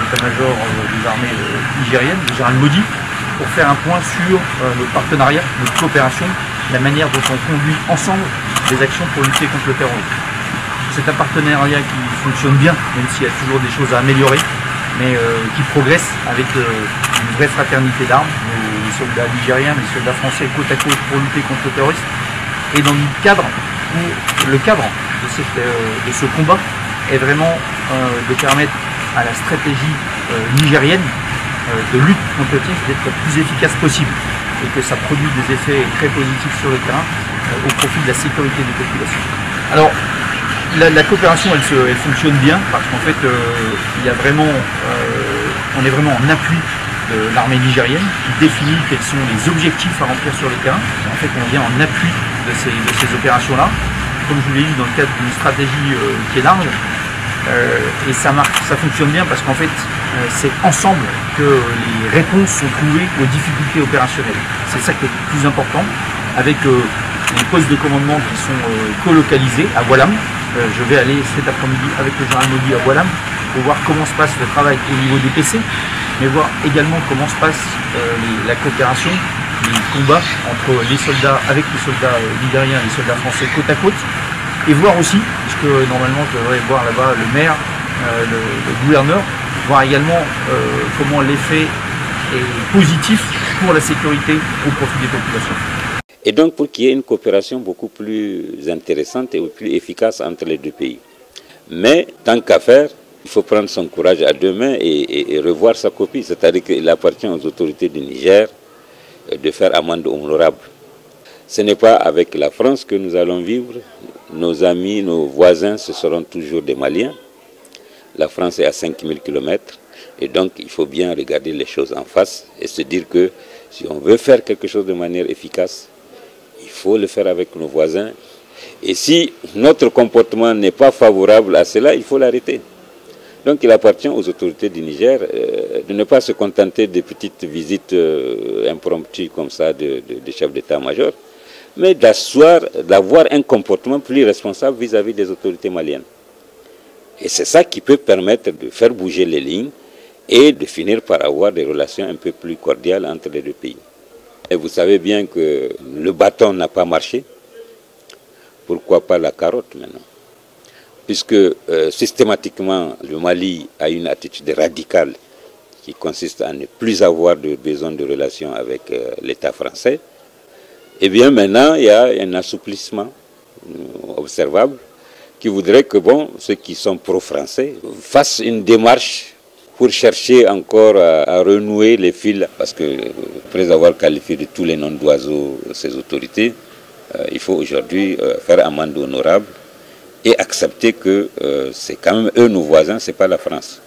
d'état-major des armées nigériennes, le général Modi, pour faire un point sur notre partenariat, notre coopération, la manière dont on conduit ensemble des actions pour lutter contre le terrorisme. C'est un partenariat qui fonctionne bien, même s'il y a toujours des choses à améliorer, mais qui progresse avec une vraie fraternité d'armes. Les soldats nigériens, les soldats français côte à côte pour lutter contre le terrorisme. Et dans le cadre de ce combat est vraiment de permettre à la stratégie nigérienne de lutte contre le terrorisme d'être le plus efficace possible et que ça produit des effets très positifs sur le terrain au profit de la sécurité des populations. Alors la coopération elle fonctionne bien parce qu'en fait on est vraiment en appui de l'armée nigérienne qui définit quels sont les objectifs à remplir sur le terrain. En fait on vient en appui de ces opérations-là, comme je vous l'ai dit dans le cadre d'une stratégie qui est large. Et ça fonctionne bien parce qu'en fait c'est ensemble que les réponses sont trouvées aux difficultés opérationnelles. C'est ça qui est le plus important, avec les postes de commandement qui sont colocalisés à Oualam. Je vais aller cet après-midi avec le général Modi à Oualam pour voir comment se passe le travail au niveau des PC, mais voir également comment se passe la coopération, les combats avec les soldats nigériens et les soldats français côte à côte, et voir aussi, puisque normalement je devrais voir là-bas le maire, le gouverneur, voir également comment l'effet est positif pour la sécurité au profit des populations. Et donc pour qu'il y ait une coopération beaucoup plus intéressante et plus efficace entre les deux pays. Mais tant qu'à faire, il faut prendre son courage à deux mains et revoir sa copie. C'est-à-dire qu'il appartient aux autorités du Niger de faire amende honorable. Ce n'est pas avec la France que nous allons vivre. Nos amis, nos voisins, ce seront toujours des Maliens. La France est à 5000 km. Et donc il faut bien regarder les choses en face et se dire que si on veut faire quelque chose de manière efficace, il faut le faire avec nos voisins. Et si notre comportement n'est pas favorable à cela, il faut l'arrêter. Donc il appartient aux autorités du Niger de ne pas se contenter de petites visites impromptues comme ça de chefs d'état-major, mais d'avoir un comportement plus responsable vis-à-vis des autorités maliennes. Et c'est ça qui peut permettre de faire bouger les lignes et de finir par avoir des relations un peu plus cordiales entre les deux pays. Et vous savez bien que le bâton n'a pas marché. Pourquoi pas la carotte maintenant? Puisque systématiquement le Mali a une attitude radicale qui consiste à ne plus avoir besoin de relations avec l'État français. Et bien maintenant il y a un assouplissement observable qui voudrait que ceux qui sont pro-français fassent une démarche pour chercher encore à renouer les fils, parce que après avoir qualifié de tous les noms d'oiseaux ces autorités, il faut aujourd'hui faire amende honorable et accepter que c'est quand même eux nos voisins, ce n'est pas la France.